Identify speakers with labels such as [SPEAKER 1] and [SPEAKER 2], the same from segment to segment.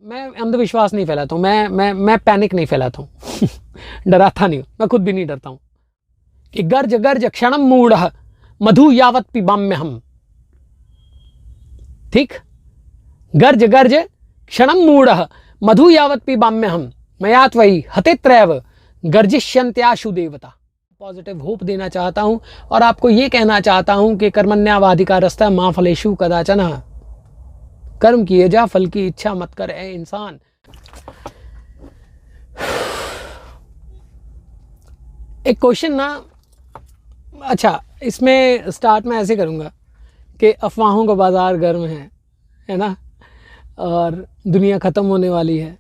[SPEAKER 1] मैं अंधविश्वास नहीं फैलाता हूँ, मैं पैनिक नहीं फैलाता हूँ डराता नहीं हूँ, मैं खुद भी नहीं डरता हूँ कि गर्ज गर्ज क्षणम मूढ़ मधु यावत पिबाम्य हम। ठीक, गर्ज गर्ज क्षणम मूढ़ मधु यावत पिबाम्य हम मयात वही हतेत्रैव गर्जिष्यन्त्याशु देवता। पॉजिटिव होप देना चाहता हूं और आपको यह कहना चाहता हूं कि कर्मण्येवाधिकारस्तः मा फलेषु कदाचन। कर्म किए जा, फल की इच्छा मत कर ए इंसान। एक क्वेश्चन ना, अच्छा इसमें स्टार्ट मैं ऐसे करूंगा कि अफवाहों का बाजार गर्म है ना, और दुनिया ख़त्म होने वाली है,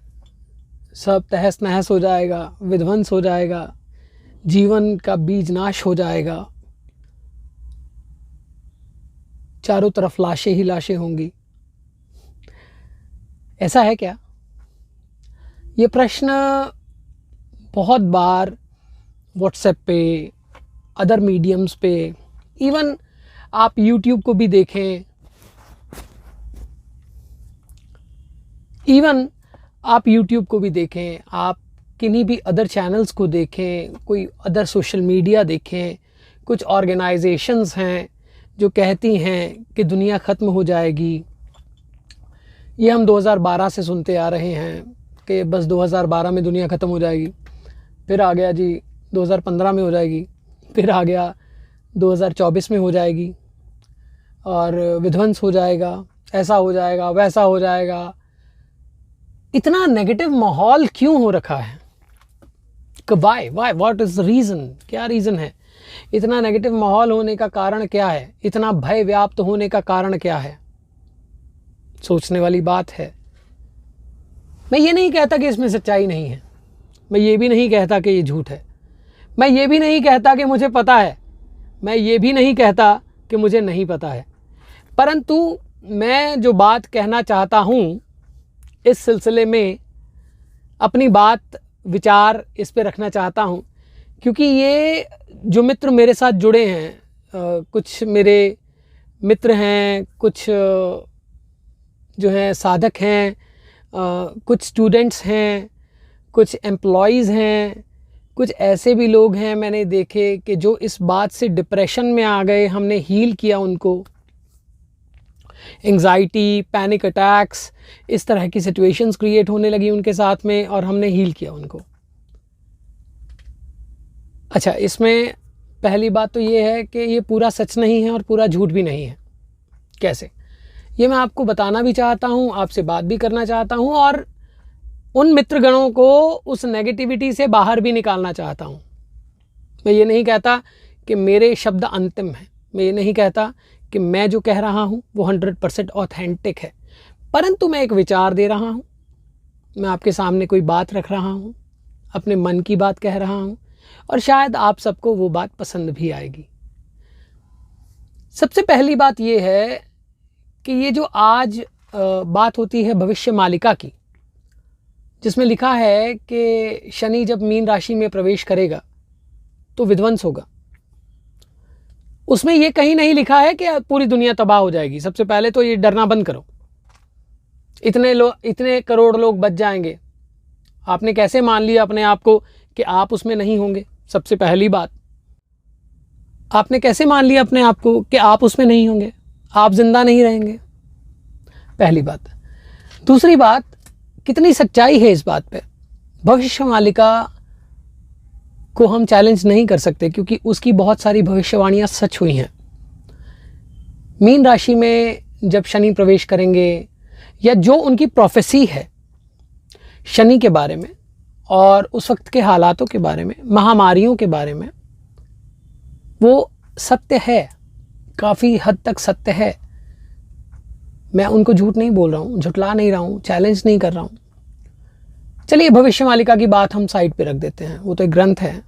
[SPEAKER 1] सब तहस नहस हो जाएगा, विध्वंस हो जाएगा, जीवन का बीज नाश हो जाएगा, चारों तरफ लाशें ही लाशें होंगी। ऐसा है क्या? ये प्रश्न बहुत बार व्हाट्सएप पे, अदर मीडियम्स पे, इवन आप यूट्यूब को भी देखें, आप किन्हीं भी अदर चैनल्स को देखें, कोई अदर सोशल मीडिया देखें, कुछ ऑर्गेनाइजेशंस हैं जो कहती हैं कि दुनिया ख़त्म हो जाएगी। ये हम 2012 से सुनते आ रहे हैं कि बस 2012 में दुनिया ख़त्म हो जाएगी, फिर आ गया जी 2015 में हो जाएगी, फिर आ गया 2024 में हो जाएगी और विध्वंस हो जाएगा, ऐसा हो जाएगा, वैसा हो जाएगा। इतना नेगेटिव माहौल क्यों हो रखा है? Why what is the reason? क्या रीज़न है? इतना नेगेटिव माहौल होने का कारण क्या है? इतना भय व्याप्त होने का कारण क्या है? सोचने वाली बात है। मैं ये नहीं कहता कि इसमें सच्चाई नहीं है, मैं ये भी नहीं कहता कि ये झूठ है, मैं ये भी नहीं कहता कि मुझे पता है, मैं ये भी नहीं कहता कि मुझे नहीं पता है, परंतु मैं जो बात कहना चाहता हूँ इस सिलसिले में अपनी बात विचार इस पे रखना चाहता हूँ, क्योंकि ये जो मित्र मेरे साथ जुड़े हैं, कुछ मेरे मित्र हैं, कुछ जो हैं साधक हैं, कुछ स्टूडेंट्स हैं, कुछ एम्प्लॉयज़ हैं, कुछ ऐसे भी लोग हैं मैंने देखे कि जो इस बात से डिप्रेशन में आ गए, हमने हील किया उनको। एंग्जाइटी, पैनिक अटैक्स, इस तरह की सिचुएशंस क्रिएट होने लगी उनके साथ में और हमने हील किया उनको। अच्छा, इसमें पहली बात तो ये है कि ये पूरा सच नहीं है और पूरा झूठ भी नहीं है। कैसे? ये मैं आपको बताना भी चाहता हूँ, आपसे बात भी करना चाहता हूँ और उन मित्रगणों को उस नेगेटिविटी से बाहर भी निकालना चाहता हूँ। मैं ये नहीं कहता कि मेरे शब्द अंतिम हैं, मैं ये नहीं कहता कि मैं जो कह रहा हूँ वो 100% ऑथेंटिक है, परंतु मैं एक विचार दे रहा हूँ, मैं आपके सामने कोई बात रख रहा हूँ, अपने मन की बात कह रहा हूँ और शायद आप सबको वो बात पसंद भी आएगी। सबसे पहली बात ये है कि ये जो आज बात होती है भविष्य मालिका की, जिसमें लिखा है कि शनि जब मीन राशि में प्रवेश करेगा तो विध्वंस होगा, उसमें ये कहीं नहीं लिखा है कि पूरी दुनिया तबाह हो जाएगी। सबसे पहले तो ये डरना बंद करो। इतने करोड़ लोग बच जाएंगे, आपने कैसे मान लिया अपने आप को कि आप उसमें नहीं होंगे? सबसे पहली बात, आपने कैसे मान लिया अपने आप को कि आप उसमें नहीं होंगे, आप जिंदा नहीं रहेंगे? पहली बात। दूसरी बात, कितनी सच्चाई है इस बात पे? भविष्य मालिका को हम चैलेंज नहीं कर सकते क्योंकि उसकी बहुत सारी भविष्यवाणियां सच हुई हैं। मीन राशि में जब शनि प्रवेश करेंगे, या जो उनकी प्रोफेसी है शनि के बारे में और उस वक्त के हालातों के बारे में, महामारियों के बारे में, वो सत्य है, काफ़ी हद तक सत्य है। मैं उनको झूठ नहीं बोल रहा हूँ, झुटला नहीं रहा हूँ, चैलेंज नहीं कर रहा हूँ। चलिए भविष्य मालिका की बात हम साइड पे रख देते हैं, वो तो एक ग्रंथ है,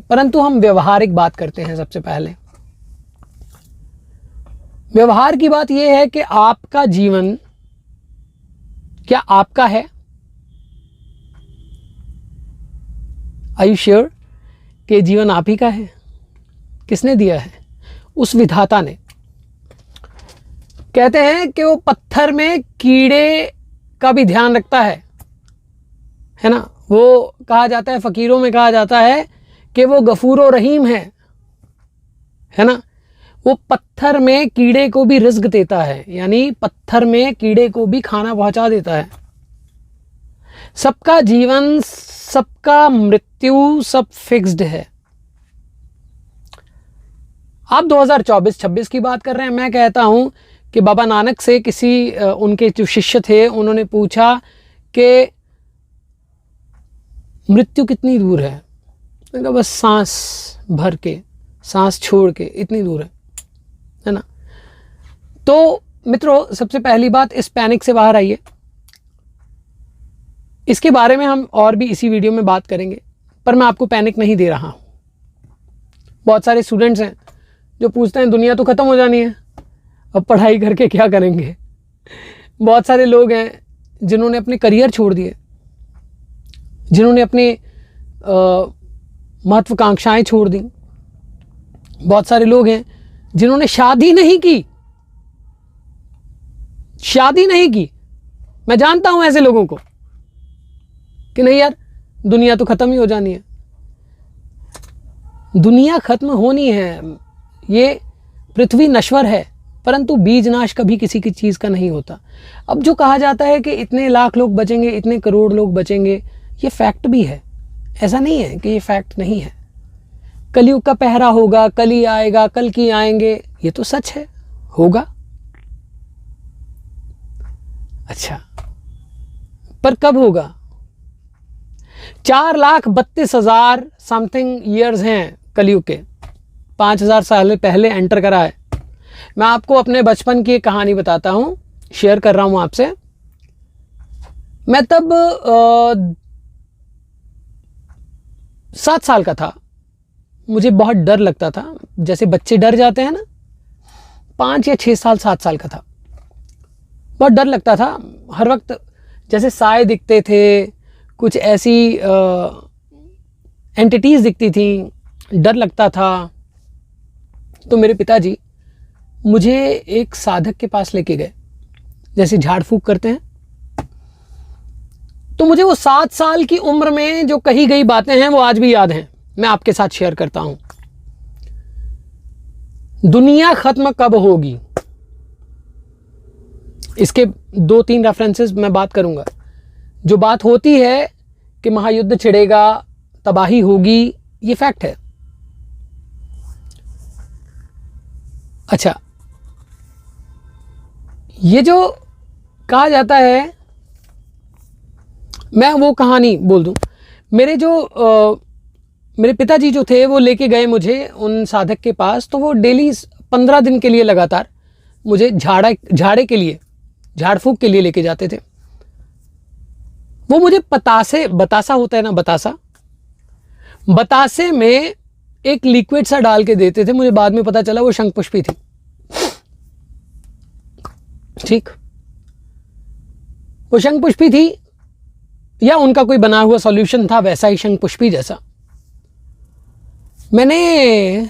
[SPEAKER 1] परंतु हम व्यवहारिक बात करते हैं। सबसे पहले व्यवहार की बात यह है कि आपका जीवन क्या आपका है? आर यू श्योर कि जीवन आप ही का है? किसने दिया है? उस विधाता ने। कहते हैं कि वो पत्थर में कीड़े का भी ध्यान रखता है ना। वो कहा जाता है, फ़कीरों में कहा जाता है कि वो गफूर और रहीम है ना। वो पत्थर में कीड़े को भी रिज़्क देता है, यानी पत्थर में कीड़े को भी खाना पहुंचा देता है। सबका जीवन, सबका मृत्यु, सब फिक्स्ड है। आप 2024-26 की बात कर रहे हैं। मैं कहता हूं कि बाबा नानक से किसी उनके जो शिष्य थे उन्होंने पूछा कि मृत्यु कितनी दूर है। मैंने कहा बस सांस भर के, सांस छोड़ के इतनी दूर है ना। तो मित्रों, सबसे पहली बात, इस पैनिक से बाहर आइए। इसके बारे में हम और भी इसी वीडियो में बात करेंगे, पर मैं आपको पैनिक नहीं दे रहा हूं। बहुत सारे स्टूडेंट्स हैं जो पूछते हैं दुनिया तो ख़त्म हो जानी है, अब पढ़ाई करके क्या करेंगे। बहुत सारे लोग हैं जिन्होंने अपने करियर छोड़ दिए, जिन्होंने अपने महत्वाकांक्षाएं छोड़ दी। बहुत सारे लोग हैं जिन्होंने शादी नहीं की। मैं जानता हूं ऐसे लोगों को कि नहीं यार, दुनिया तो ख़त्म ही हो जानी है। दुनिया ख़त्म होनी है, ये पृथ्वी नश्वर है, परंतु बीज नाश कभी किसी की चीज़ का नहीं होता। अब जो कहा जाता है कि इतने लाख लोग बचेंगे, इतने करोड़ लोग बचेंगे, ये फैक्ट भी है। ऐसा नहीं है कि ये फैक्ट नहीं है। कलयुग का पहरा होगा, कल ही आएगा, कल की आएंगे, ये तो सच है, होगा। अच्छा, पर कब होगा? 4,32,000 समथिंग ईयर्स हैं कलयुग के। 5,000 साल पहले एंटर करा है। मैं आपको अपने बचपन की एक कहानी बताता हूं, शेयर कर रहा हूं आपसे। मैं तब 7 साल का था। मुझे बहुत डर लगता था, जैसे बच्चे डर जाते हैं ना। 5 या 6 साल, 7 साल का था। बहुत डर लगता था हर वक्त, जैसे साए दिखते थे, कुछ ऐसी एंटिटीज़ दिखती थी, डर लगता था। तो मेरे पिताजी मुझे एक साधक के पास लेके गए, जैसे झाड़ फूंक करते हैं। तो मुझे वो 7 साल की उम्र में जो कही गई बातें हैं वो आज भी याद हैं। मैं आपके साथ शेयर करता हूं। दुनिया खत्म कब होगी, इसके 2-3 रेफरेंसेस मैं बात करूंगा। जो बात होती है कि महायुद्ध छिड़ेगा, तबाही होगी, ये फैक्ट है। अच्छा, ये जो कहा जाता है, मैं वो कहानी बोल दूं। मेरे पिताजी जो थे वो लेके गए मुझे उन साधक के पास। तो वो डेली 15 दिन के लिए लगातार मुझे झाड़े के लिए, झाड़ फूंक के लिए लेके जाते थे। वो मुझे बतासा होता है ना, बतासे में एक लिक्विड सा डाल के देते थे। मुझे बाद में पता चला वो शंख पुष्पी थी। ठीक, वो शंख पुष्पी थी या उनका कोई बना हुआ सॉल्यूशन था, वैसा ही शंख पुष्पी जैसा। मैं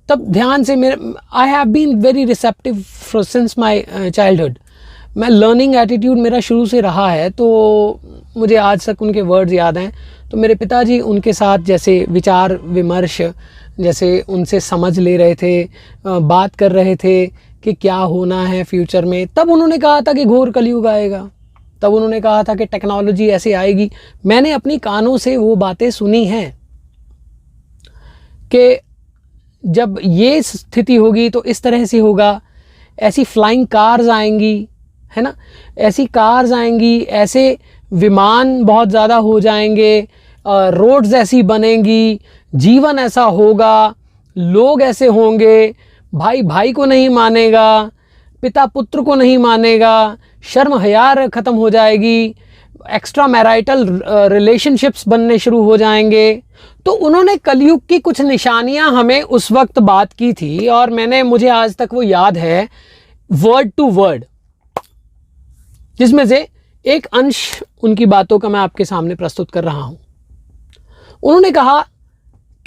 [SPEAKER 1] तब ध्यान से, I have been very receptive since my childhood. मैं लर्निंग एटीट्यूड मेरा शुरू से रहा है, तो मुझे आज तक उनके वर्ड्स याद हैं। तो मेरे पिताजी उनके साथ जैसे विचार विमर्श, जैसे उनसे समझ ले रहे थे, बात कर रहे थे कि क्या होना है फ्यूचर में। तब उन्होंने कहा था कि घोर कलयुग आएगा, तब उन्होंने कहा था कि टेक्नोलॉजी ऐसे आएगी। मैंने अपनी कानों से वो बातें सुनी हैं कि जब ये स्थिति होगी तो इस तरह से होगा, ऐसी फ्लाइंग कार्स आएंगी, है ना, ऐसी कार्स आएंगी, ऐसे विमान बहुत ज़्यादा हो जाएंगे, रोड्स ऐसी बनेंगी, जीवन ऐसा होगा, लोग ऐसे होंगे, भाई भाई को नहीं मानेगा, पिता पुत्र को नहीं मानेगा, शर्म हया ख़त्म हो जाएगी, एक्स्ट्रा मैरिटल रिलेशनशिप्स बनने शुरू हो जाएंगे। तो उन्होंने कलयुग की कुछ निशानियां हमें उस वक्त बात की थी, और मुझे आज तक वो याद है वर्ड टू वर्ड, जिसमें से एक अंश उनकी बातों का मैं आपके सामने प्रस्तुत कर रहा हूं। उन्होंने कहा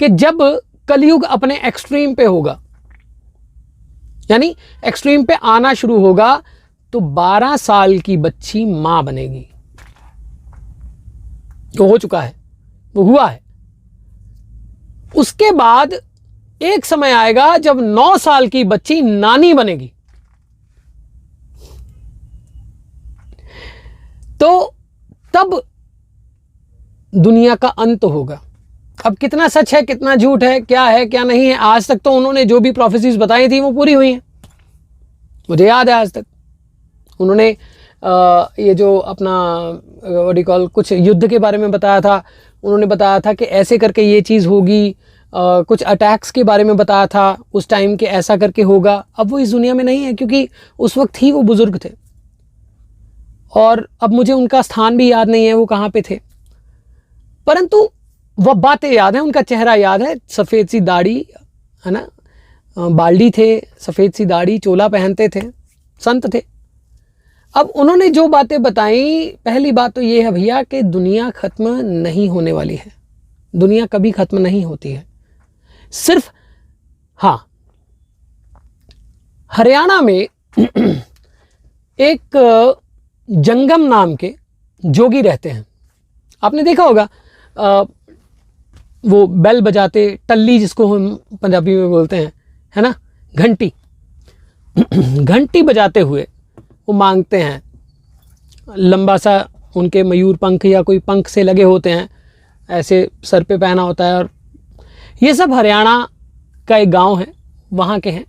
[SPEAKER 1] कि जब कलयुग अपने एक्सट्रीम पे होगा, यानी एक्सट्रीम पे आना शुरू होगा तो 12 साल की बच्ची मां बनेगी। वो हो चुका है, वो हुआ है। उसके बाद एक समय आएगा जब 9 साल की बच्ची नानी बनेगी। तो तब दुनिया का अंत होगा। अब कितना सच है, कितना झूठ है, क्या नहीं है, आज तक तो उन्होंने जो भी प्रोफेसीज बताई थी वो पूरी हुई हैं। मुझे याद है आज तक उन्होंने ये जो अपना व्हाट डू कॉल कुछ युद्ध के बारे में बताया था, उन्होंने बताया था कि ऐसे करके ये चीज़ होगी, कुछ अटैक्स के बारे में बताया था उस टाइम के, ऐसा करके होगा। अब वो इस दुनिया में नहीं है क्योंकि उस वक्त ही वो बुजुर्ग थे और अब मुझे उनका स्थान भी याद नहीं है वो कहाँ पे थे, परंतु वह बातें याद हैं, उनका चेहरा याद है। सफ़ेद सी दाढ़ी है ना, बाल्डी थे, सफ़ेद सी दाढ़ी, चोला पहनते थे, संत थे। अब उन्होंने जो बातें बताई, पहली बात तो ये है भैया कि दुनिया ख़त्म नहीं होने वाली है। दुनिया कभी ख़त्म नहीं होती है। सिर्फ हाँ, हरियाणा में एक जंगम नाम के जोगी रहते हैं। आपने देखा होगा वो बेल बजाते, टल्ली जिसको हम पंजाबी में बोलते हैं, है ना, घंटी घंटी बजाते हुए वो मांगते हैं। लंबा सा उनके मयूर पंख या कोई पंख से लगे होते हैं, ऐसे सर पे पहना होता है। और ये सब हरियाणा का एक गांव है, वहाँ के हैं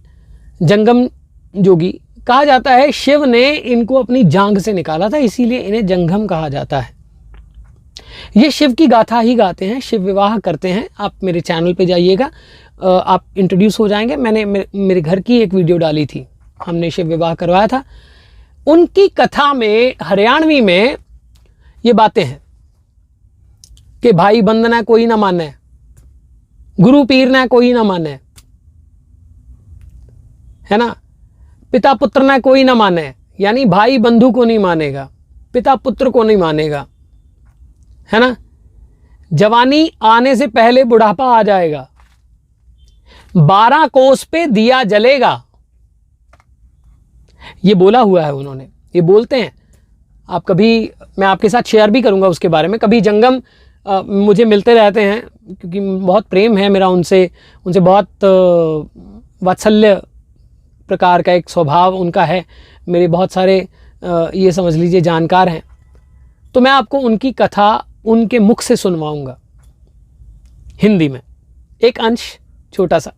[SPEAKER 1] जंगम जोगी। कहा जाता है शिव ने इनको अपनी जांघ से निकाला था, इसीलिए इन्हें जंगम कहा जाता है। ये शिव की गाथा ही गाते हैं, शिव विवाह करते हैं। आप मेरे चैनल पे जाइएगा, आप इंट्रोड्यूस हो जाएंगे। मैंने मेरे घर की एक वीडियो डाली थी, हमने शिव विवाह करवाया था। उनकी कथा में, हरियाणवी में ये बातें हैं कि भाई बंदना कोई ना माने, गुरु पीर ना कोई ना माने, है ना, पिता पुत्र ना कोई ना माने, यानी भाई बंधु को नहीं मानेगा, पिता पुत्र को नहीं मानेगा, है ना। जवानी आने से पहले बुढ़ापा आ जाएगा, 12 कोस पे दिया जलेगा। ये बोला हुआ है उन्होंने, ये बोलते हैं। आप कभी, मैं आपके साथ शेयर भी करूंगा उसके बारे में। कभी जंगम मुझे मिलते रहते हैं क्योंकि बहुत प्रेम है मेरा उनसे बहुत वात्सल्य प्रकार का एक स्वभाव उनका है। मेरे बहुत सारे ये समझ लीजिए जानकार हैं। तो मैं आपको उनकी कथा उनके मुख से सुनवाऊंगा हिंदी में, एक अंश छोटा सा।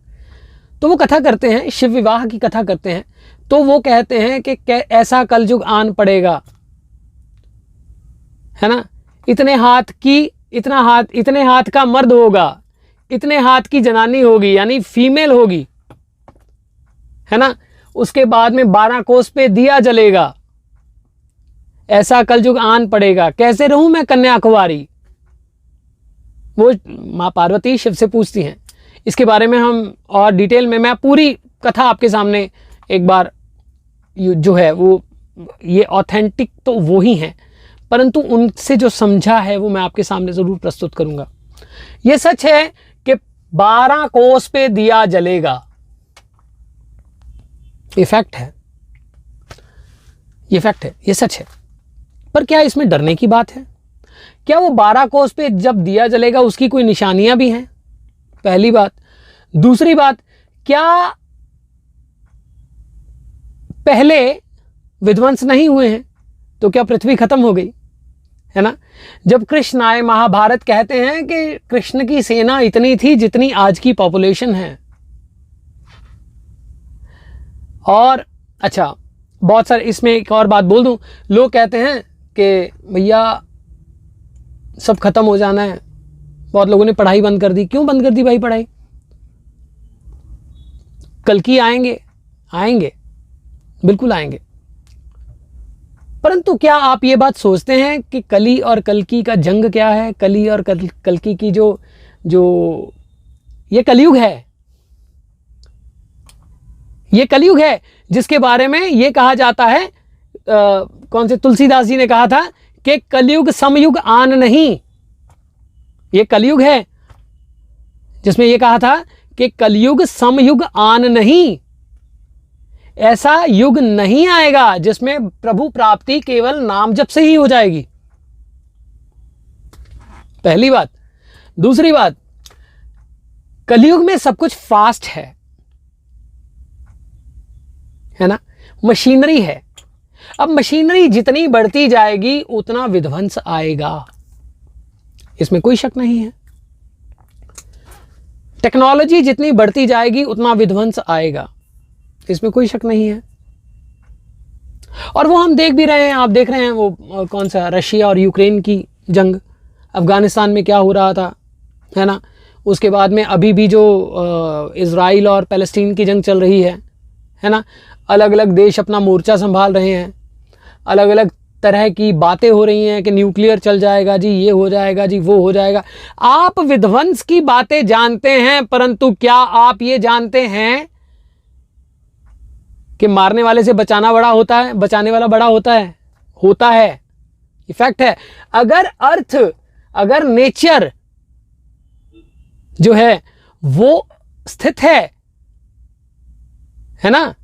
[SPEAKER 1] तो वो कथा करते हैं, शिव विवाह की कथा करते हैं। तो वो कहते हैं कि ऐसा कलयुग आन पड़ेगा, है ना, इतने हाथ का मर्द होगा, इतने हाथ की जनानी होगी, यानी फीमेल होगी, है ना। उसके बाद में 12 कोस पे दिया जलेगा, ऐसा कलयुग आन पड़ेगा, कैसे रहूं मैं कन्या कुंवारी। वो माँ पार्वती शिव से पूछती हैं। इसके बारे में हम और डिटेल में, मैं पूरी कथा आपके सामने एक बार जो है वो, ये ऑथेंटिक तो वो ही हैं, परंतु उनसे जो समझा है वो मैं आपके सामने ज़रूर प्रस्तुत करूंगा। ये सच है कि 12 कोस पे दिया जलेगा, ये फैक्ट है, ये फैक्ट है, ये सच है। पर क्या इसमें डरने की बात है? क्या वो 12 कोस पे जब दिया जलेगा उसकी कोई निशानियां भी हैं? पहली बात। दूसरी बात, क्या पहले विध्वंस नहीं हुए हैं? तो क्या पृथ्वी खत्म हो गई, है ना। जब कृष्ण आए, महाभारत कहते हैं कि कृष्ण की सेना इतनी थी जितनी आज की पॉपुलेशन है। और अच्छा, बहुत सारे, इसमें एक और बात बोल दूं, लोग कहते हैं कि भैया सब खत्म हो जाना है, बहुत लोगों ने पढ़ाई बंद कर दी। क्यों बंद कर दी भाई पढ़ाई? कल्कि आएंगे, आएंगे, बिल्कुल आएंगे। परंतु क्या आप ये बात सोचते हैं कि कली और कल्कि का जंग क्या है? कली और कल्कि की जो ये कलयुग है, ये कलयुग है जिसके बारे में ये कहा जाता है, कौन से तुलसीदास जी ने कहा था कि कलयुग समयुग आन नहीं। ये कलयुग है जिसमें ये कहा था कि कलयुग समयुग आन नहीं। ऐसा युग नहीं आएगा जिसमें प्रभु प्राप्ति केवल नाम जप से ही हो जाएगी। पहली बात। दूसरी बात, कलयुग में सब कुछ फास्ट है ना, मशीनरी है। अब मशीनरी जितनी बढ़ती जाएगी उतना विध्वंस आएगा, इसमें कोई शक नहीं है। टेक्नोलॉजी जितनी बढ़ती जाएगी उतना विध्वंस आएगा, इसमें कोई शक नहीं है। और वो हम देख भी रहे हैं, आप देख रहे हैं वो कौन सा रशिया और यूक्रेन की जंग, अफगानिस्तान में क्या हो रहा था, है ना। उसके बाद में अभी भी जो इज़राइल और पैलेस्टीन की जंग चल रही है ना। अलग अलग देश अपना मोर्चा संभाल रहे हैं, अलग अलग तरह की बातें हो रही हैं कि न्यूक्लियर चल जाएगा जी, ये हो जाएगा जी, वो हो जाएगा। आप विध्वंस की बातें जानते हैं, परंतु क्या आप ये जानते हैं कि मारने वाले से बचाना बड़ा होता है, बचाने वाला बड़ा होता है। इफेक्ट है। अगर नेचर जो है वो स्थित है ना,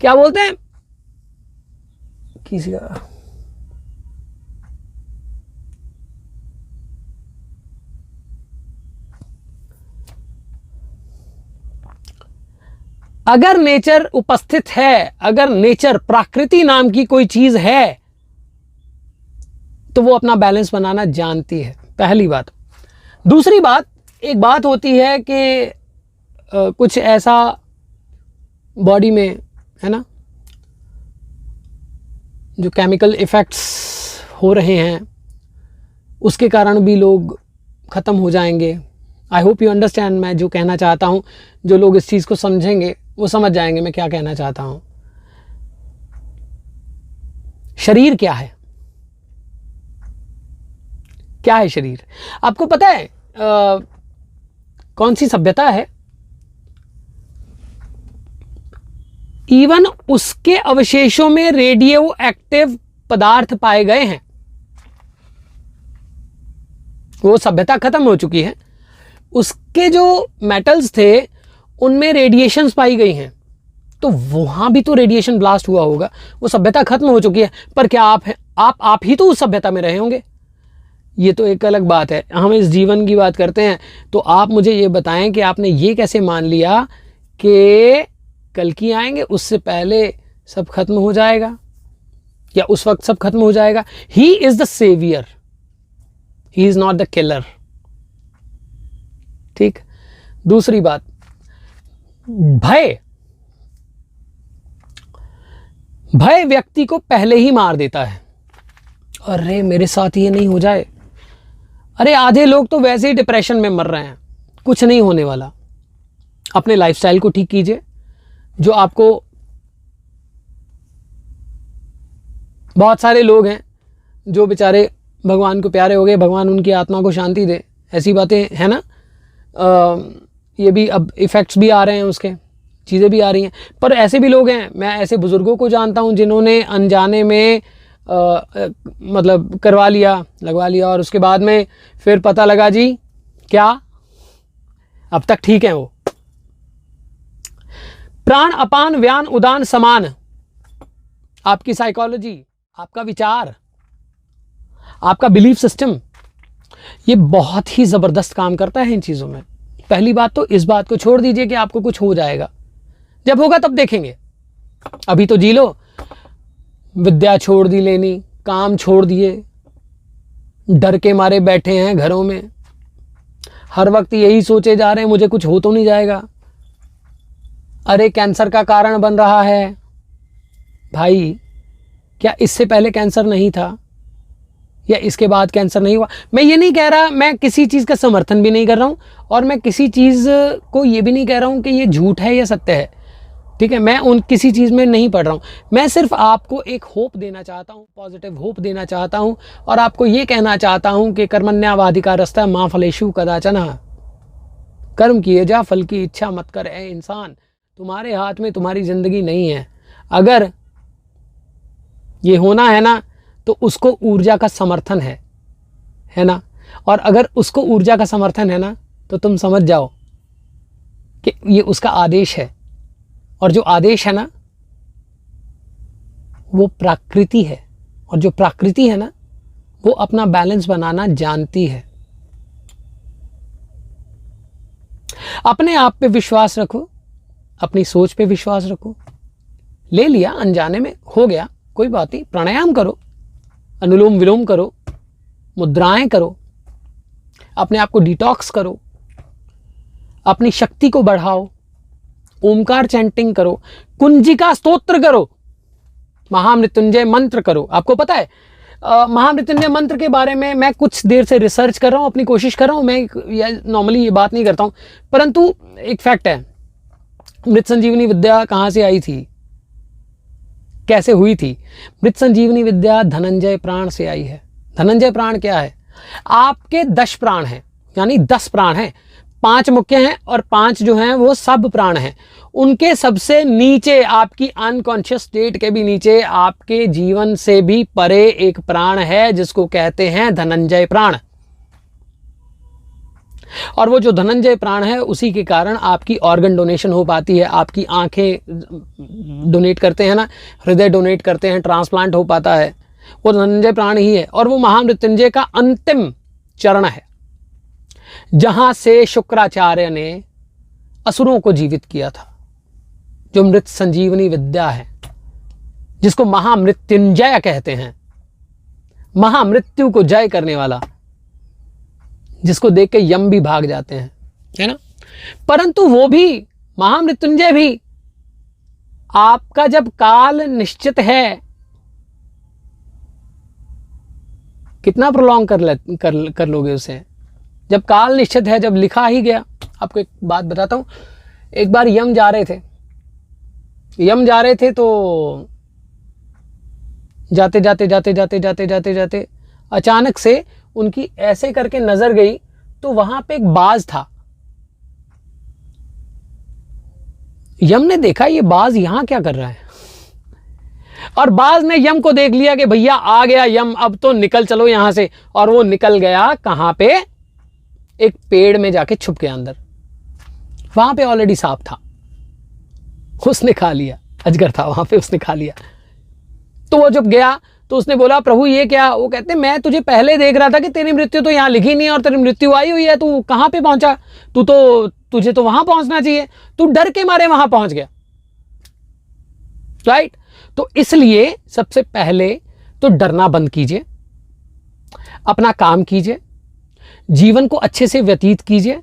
[SPEAKER 1] क्या बोलते हैं किसी का, अगर नेचर उपस्थित है, अगर नेचर प्रकृति नाम की कोई चीज है तो वो अपना बैलेंस बनाना जानती है, पहली बात। दूसरी बात, एक बात होती है कि कुछ ऐसा बॉडी में है ना जो केमिकल इफेक्ट्स हो रहे हैं, उसके कारण भी लोग ख़त्म हो जाएंगे। आई होप यू अंडरस्टैंड मैं जो कहना चाहता हूँ। जो लोग इस चीज़ को समझेंगे वो समझ जाएंगे मैं क्या कहना चाहता हूँ। शरीर क्या है, क्या है शरीर? आपको पता है कौन सी सभ्यता है, इवन उसके अवशेषों में रेडियो एक्टिव पदार्थ पाए गए हैं। वो सभ्यता खत्म हो चुकी है, उसके जो मेटल्स थे उनमें रेडिएशंस पाई गई हैं, तो वहां भी तो रेडिएशन ब्लास्ट हुआ होगा। वो सभ्यता खत्म हो चुकी है, पर क्या आप ही तो उस सभ्यता में रहे होंगे। ये तो एक अलग बात है, हम इस जीवन की बात करते हैं। तो आप मुझे ये बताएं कि आपने ये कैसे मान लिया कि कल की आएंगे, उससे पहले सब खत्म हो जाएगा या उस वक्त सब खत्म हो जाएगा। He is the saviour, he is not the killer. ठीक। दूसरी बात, भय व्यक्ति को पहले ही मार देता है। अरे मेरे साथ ये नहीं हो जाए, अरे आधे लोग तो वैसे ही डिप्रेशन में मर रहे हैं, कुछ नहीं होने वाला। अपने लाइफस्टाइल को ठीक कीजिए, जो आपको, बहुत सारे लोग हैं जो बेचारे भगवान को प्यारे हो गए, भगवान उनकी आत्मा को शांति दे, ऐसी बातें है ना। ये भी अब इफ़ेक्ट्स भी आ रहे हैं, उसके चीज़ें भी आ रही हैं। पर ऐसे भी लोग हैं, मैं ऐसे बुज़ुर्गों को जानता हूं जिन्होंने अनजाने में मतलब करवा लिया, लगवा लिया, और उसके बाद में फिर पता लगा जी क्या, अब तक ठीक है वो। प्राण अपान व्यान उदान समान, आपकी साइकोलॉजी, आपका विचार, आपका बिलीफ सिस्टम, ये बहुत ही ज़बरदस्त काम करता है इन चीज़ों में। पहली बात तो इस बात को छोड़ दीजिए कि आपको कुछ हो जाएगा, जब होगा तब देखेंगे, अभी तो जी लो। विद्या छोड़ दी लेनी, काम छोड़ दिए, डर के मारे बैठे हैं घरों में, हर वक्त यही सोचे जा रहे हैं मुझे कुछ हो तो नहीं जाएगा। अरे कैंसर का कारण बन रहा है भाई, क्या इससे पहले कैंसर नहीं था या इसके बाद कैंसर नहीं हुआ? मैं ये नहीं कह रहा, मैं किसी चीज़ का समर्थन भी नहीं कर रहा हूँ, और मैं किसी चीज़ को ये भी नहीं कह रहा हूँ कि ये झूठ है या सत्य है। ठीक है, मैं उन किसी चीज़ में नहीं पढ़ रहा हूँ, मैं सिर्फ आपको एक होप देना चाहता हूँ, पॉजिटिव होप देना चाहता हूँ, और आपको ये कहना चाहता हूँ कि कर्मण्यवाधिकारस्तः मा फलेषु कदाचन, कर्म किए जा फल की इच्छा मत कर। ए इंसान, तुम्हारे हाथ में तुम्हारी ज़िंदगी नहीं है। अगर ये होना है ना तो उसको ऊर्जा का समर्थन है ना, और अगर उसको ऊर्जा का समर्थन है ना तो तुम समझ जाओ कि ये उसका आदेश है, और जो आदेश है ना वो प्रकृति है, और जो प्रकृति है ना वो अपना बैलेंस बनाना जानती है। अपने आप पे विश्वास रखो, अपनी सोच पे विश्वास रखो। ले लिया अनजाने में, हो गया, कोई बात नहीं। प्राणायाम करो, अनुलोम विलोम करो, मुद्राएं करो, अपने आप को डिटॉक्स करो, अपनी शक्ति को बढ़ाओ, ओमकार चैंटिंग करो, कुंजिका स्तोत्र करो, महामृत्युंजय मंत्र करो। आपको पता है महामृत्युंजय मंत्र के बारे में मैं कुछ देर से रिसर्च कर रहा हूं, अपनी कोशिश कर रहा हूं। मैं नॉर्मली ये बात नहीं करता हूं, परंतु एक फैक्ट है, मृत संजीवनी विद्या कहां से आई थी, कैसे हुई थी? मृत संजीवनी विद्या धनंजय प्राण से आई है। धनंजय प्राण क्या है? आपके 10 प्राण हैं, यानी 10 प्राण हैं, 5 मुख्य हैं और 5 जो हैं वो सब प्राण हैं। उनके सबसे नीचे, आपकी अनकॉन्शियस स्टेट के भी नीचे, आपके जीवन से भी परे एक प्राण है जिसको कहते हैं धनंजय प्राण। और वो जो धनंजय प्राण है उसी के कारण आपकी ऑर्गन डोनेशन हो पाती है। आपकी आंखें डोनेट करते हैं ना, हृदय डोनेट करते हैं, ट्रांसप्लांट हो पाता है, वो धनंजय प्राण ही है। और वो महामृत्युंजय का अंतिम चरण है, जहां से शुक्राचार्य ने असुरों को जीवित किया था। जो मृत संजीवनी विद्या है, जिसको महामृत्युंजय कहते हैं, महामृत्यु को जय करने वाला, जिसको देख के यम भी भाग जाते हैं, है ना। परंतु वो भी, महामृत्युंजय भी, आपका जब काल निश्चित है, कितना प्रोलॉन्ग कर लोगे उसे? जब काल निश्चित है, जब लिखा ही गया। आपको एक बात बताता हूं, एक बार यम जा रहे थे तो जाते जाते अचानक से उनकी ऐसे करके नजर गई, तो वहां पे एक बाज था। यम ने देखा ये बाज यहां क्या कर रहा है, और बाज ने यम को देख लिया कि भैया आ गया यम, अब तो निकल चलो यहां से। और वो निकल गया कहां पे? एक पेड़ में जाके छुप गया अंदर। वहां पे ऑलरेडी सांप था, उसने खा लिया। अजगर था वहां पे, उसने खा लिया। तो वो जब गया तो उसने बोला, प्रभु ये क्या? वो कहते, मैं तुझे पहले देख रहा था कि तेरी मृत्यु तो यहां लिखी नहीं है और तेरी मृत्यु आई हुई है, तू कहां पे पहुंचा? तुझे तो वहां पहुंचना चाहिए, तू डर के मारे वहां पहुंच गया। राइट? तो इसलिए सबसे पहले तो डरना बंद कीजिए, अपना काम कीजिए, जीवन को अच्छे से व्यतीत कीजिए,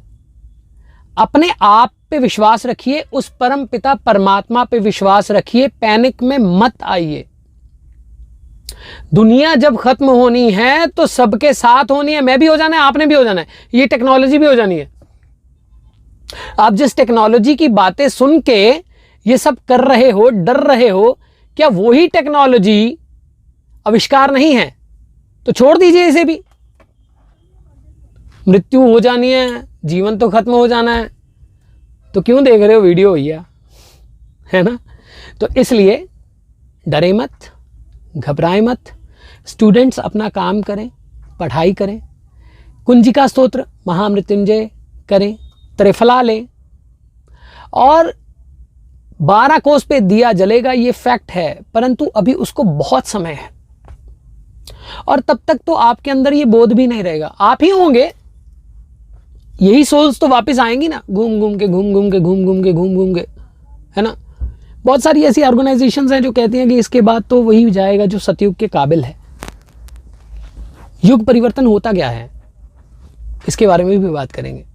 [SPEAKER 1] अपने आप पे विश्वास रखिए, उस परम पिता परमात्मा पे विश्वास रखिए, पैनिक में मत आइए। दुनिया जब खत्म होनी है तो सबके साथ होनी है। मैं भी हो जाना है, आपने भी हो जाना है, ये टेक्नोलॉजी भी हो जानी है। आप जिस टेक्नोलॉजी की बातें सुन के ये सब कर रहे हो, डर रहे हो, क्या वही टेक्नोलॉजी आविष्कार नहीं है? तो छोड़ दीजिए इसे भी। मृत्यु हो जानी है, जीवन तो खत्म हो जाना है, तो क्यों देख रहे हो वीडियो भैया, है ना। तो इसलिए डरे मत, घबराए मत। स्टूडेंट्स अपना काम करें, पढ़ाई करें, कुंजिका स्तोत्र, महामृत्युंजय करें, त्रिफला लें, और 12 कोस पे दिया जलेगा, ये फैक्ट है। परंतु अभी उसको बहुत समय है, और तब तक तो आपके अंदर ये बोध भी नहीं रहेगा। आप ही होंगे, यही सोल्स तो वापस आएंगी ना, घूम घूम के, है ना। बहुत सारी ऐसी ऑर्गेनाइजेशंस हैं जो कहती हैं कि इसके बाद तो वही जाएगा जो सतयुग के काबिल है। युग परिवर्तन होता क्या है, इसके बारे में भी बात करेंगे।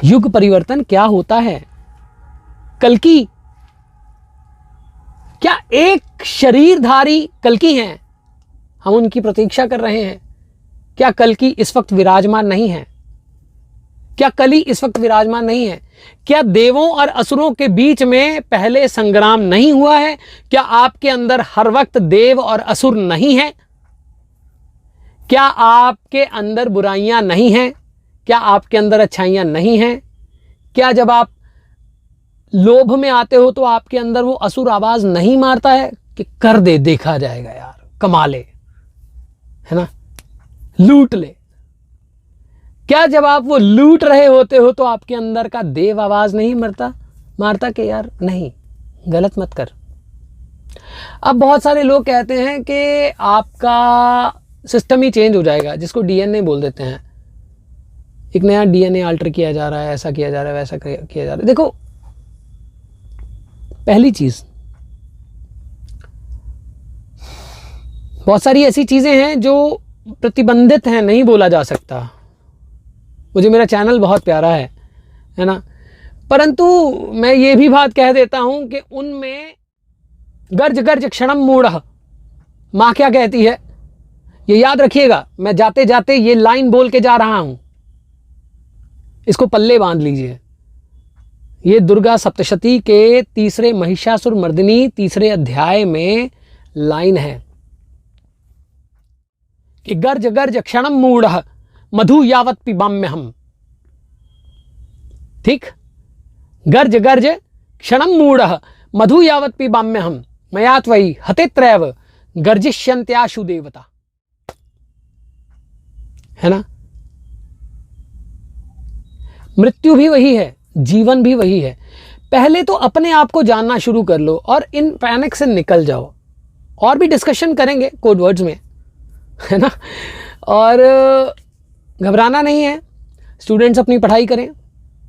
[SPEAKER 1] युग परिवर्तन क्या होता है? कल्कि, क्या एक शरीरधारी कल्कि हैं, हम उनकी प्रतीक्षा कर रहे हैं? क्या कल्कि इस वक्त विराजमान नहीं है? क्या कली इस वक्त विराजमान नहीं है? क्या देवों और असुरों के बीच में पहले संग्राम नहीं हुआ है? क्या आपके अंदर हर वक्त देव और असुर नहीं है? क्या आपके अंदर बुराइयां नहीं हैं? क्या आपके अंदर अच्छाइयां नहीं हैं? क्या जब आप लोभ में आते हो तो आपके अंदर वो असुर आवाज नहीं मारता है कि कर दे, देखा जाएगा यार, कमा ले, है ना, लूट ले? क्या जब आप वो लूट रहे होते हो तो आपके अंदर का देव आवाज नहीं मारता कि यार नहीं, गलत मत कर, अब बहुत सारे लोग कहते हैं कि आपका सिस्टम ही चेंज हो जाएगा, जिसको डीएनए बोल देते हैं। एक नया डीएनए अल्टर किया जा रहा है, ऐसा किया जा रहा है, वैसा किया जा रहा है। देखो, पहली चीज, बहुत सारी ऐसी चीजें हैं जो प्रतिबंधित हैं, नहीं बोला जा सकता। मुझे मेरा चैनल बहुत प्यारा है ना, परंतु मैं ये भी बात कह देता हूं कि उनमें गर्ज गर्ज क्षणम मूढ़ः, माँ क्या कहती है ये याद रखिएगा। मैं जाते जाते ये लाइन बोल के जा रहा हूं, इसको पल्ले बांध लीजिए। ये दुर्गा सप्तशती के तीसरे महिषासुर मर्दिनी तीसरे अध्याय में लाइन है कि गर्ज गर्ज क्षणम मूढ़ः मधु यावत पिबाम्य हम। ठीक, गर्ज गर्ज क्षणम मूढ़ः मधु यावत पिबाम्य हम मया त्वयि हतेत्रैव गर्जिष्यन्त्याशु देवता, है ना। मृत्यु भी वही है, जीवन भी वही है। पहले तो अपने आप को जानना शुरू कर लो और इन पैनिक से निकल जाओ। और भी डिस्कशन करेंगे कोड वर्ड्स में, है ना। और घबराना नहीं है, स्टूडेंट्स अपनी पढ़ाई करें,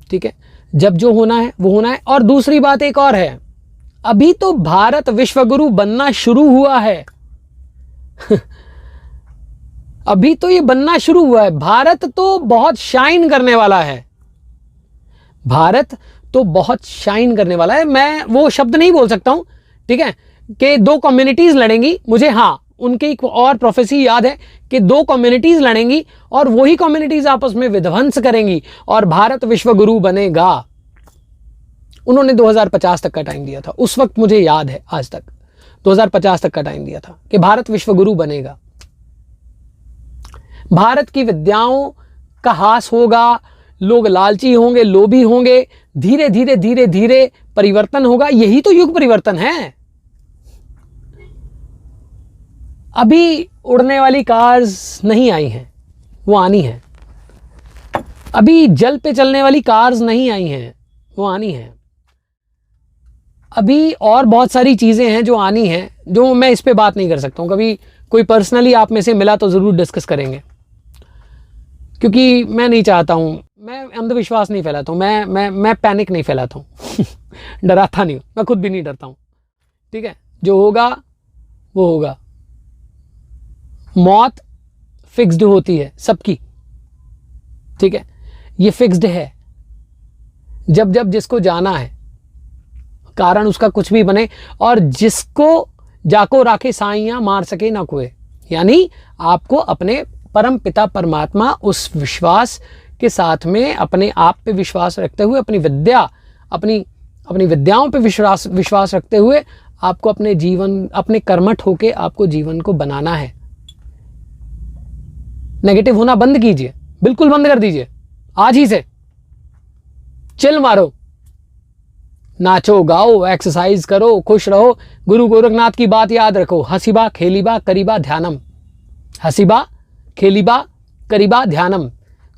[SPEAKER 1] ठीक है। जब जो होना है वो होना है। और दूसरी बात एक और है, अभी तो भारत विश्वगुरु बनना शुरू हुआ है। अभी तो ये बनना शुरू हुआ है। भारत तो बहुत शाइन करने वाला है, भारत तो बहुत शाइन करने वाला है। मैं वो शब्द नहीं बोल सकता हूं, ठीक है, कि दो कम्युनिटीज लड़ेंगी। मुझे हाँ उनकी एक और प्रोफेसी याद है कि दो कम्युनिटीज लड़ेंगी और वही कम्युनिटीज आपस में विध्वंस करेंगी और भारत विश्वगुरु बनेगा। उन्होंने 2050 तक का टाइम दिया था, उस वक्त मुझे याद है, आज तक 2050 तक का टाइम दिया था कि भारत विश्वगुरु बनेगा। भारत की विद्याओं का हास होगा, लोग लालची होंगे, लोभी होंगे, धीरे धीरे धीरे धीरे परिवर्तन होगा। यही तो युग परिवर्तन है। अभी उड़ने वाली कार्स नहीं आई हैं, वो आनी है। अभी जल पे चलने वाली कार्स नहीं आई हैं, वो आनी है। अभी और बहुत सारी चीजें हैं जो आनी हैं, जो मैं इस पे बात नहीं कर सकता हूं। कभी कोई पर्सनली आप में से मिला तो जरूर डिस्कस करेंगे, क्योंकि मैं नहीं चाहता हूं, मैं अंधविश्वास नहीं फैलाता हूं, मैं पैनिक नहीं फैलाता हूं। डराता नहीं हूं, मैं खुद भी नहीं डरता हूं, ठीक है। जो होगा वो होगा। मौत फिक्स्ड होती है सबकी, ठीक है, ये फिक्स्ड है। जब जब जिसको जाना है, कारण उसका कुछ भी बने, और जिसको जाको राखे साइयां मार सके ना कोई। यानी आपको अपने परम पिता परमात्मा उस विश्वास के साथ में अपने आप पे विश्वास रखते हुए, अपनी विद्याओं पे विश्वास रखते हुए आपको अपने जीवन, अपने कर्मठ होके आपको जीवन को बनाना है। नेगेटिव होना बंद कीजिए, बिल्कुल बंद कर दीजिए आज ही से। चिल मारो, नाचो गाओ, एक्सरसाइज करो, खुश रहो। गुरु गोरखनाथ की बात याद रखो, हसीबा खेलीबा करीबा ध्यानम, हसीबा खेलीबा करीबा ध्यानम।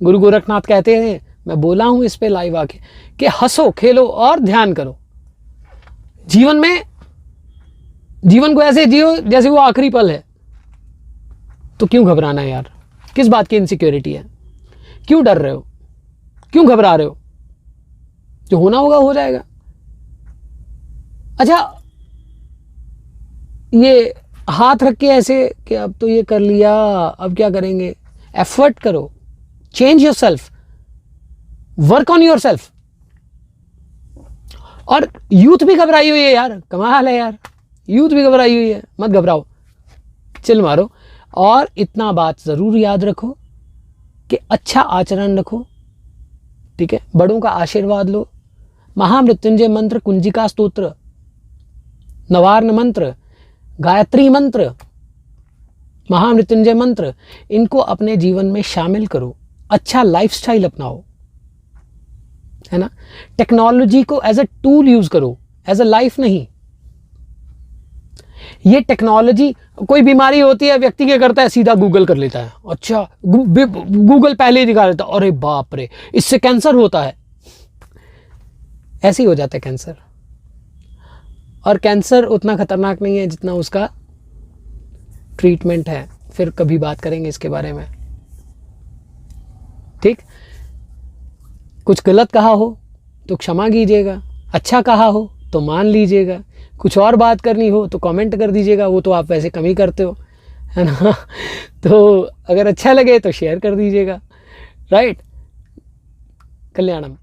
[SPEAKER 1] गुरु गोरखनाथ कहते हैं, मैं बोला हूं इस पे लाइव आके, कि हंसो खेलो और ध्यान करो। जीवन में, जीवन को ऐसे जियो जैसे वो आखिरी पल है। तो क्यों घबराना है यार? किस बात की इनसिक्योरिटी है? क्यों डर रहे हो? क्यों घबरा रहे हो? जो होना होगा हो जाएगा। अच्छा, ये हाथ रख के ऐसे कि अब तो ये कर लिया, अब क्या करेंगे? एफर्ट करो, change your self, work on your self. और यूथ भी घबराई हुई है यार, कमाल है यार, यूथ भी घबराई हुई है। मत घबराओ, चिल मारो। और इतना बात जरूर याद रखो कि अच्छा आचरण रखो, ठीक है। बड़ों का आशीर्वाद लो। महामृत्युंजय मंत्र, कुंजिका स्तोत्र, नवार्ण मंत्र, गायत्री मंत्र, महामृत्युंजय मंत्र, इनको अपने जीवन में शामिल करो। अच्छा लाइफस्टाइल अपनाओ, है ना। टेक्नोलॉजी को एज अ टूल यूज करो, एज अ लाइफ नहीं। ये टेक्नोलॉजी, कोई बीमारी होती है, व्यक्ति क्या करता है? सीधा गूगल कर लेता है। अच्छा, गूगल पहले ही दिखा देता, अरे बाप रे, इससे कैंसर होता है। ऐसे ही हो जाता है कैंसर। और कैंसर उतना ख़तरनाक नहीं है जितना उसका ट्रीटमेंट है। फिर कभी बात करेंगे इसके बारे में, ठीक। कुछ गलत कहा हो तो क्षमा कीजिएगा, अच्छा कहा हो तो मान लीजिएगा, कुछ और बात करनी हो तो कमेंट कर दीजिएगा, वो तो आप वैसे कम ही करते हो, है ना। तो अगर अच्छा लगे तो शेयर कर दीजिएगा, राइट। कल्याणम।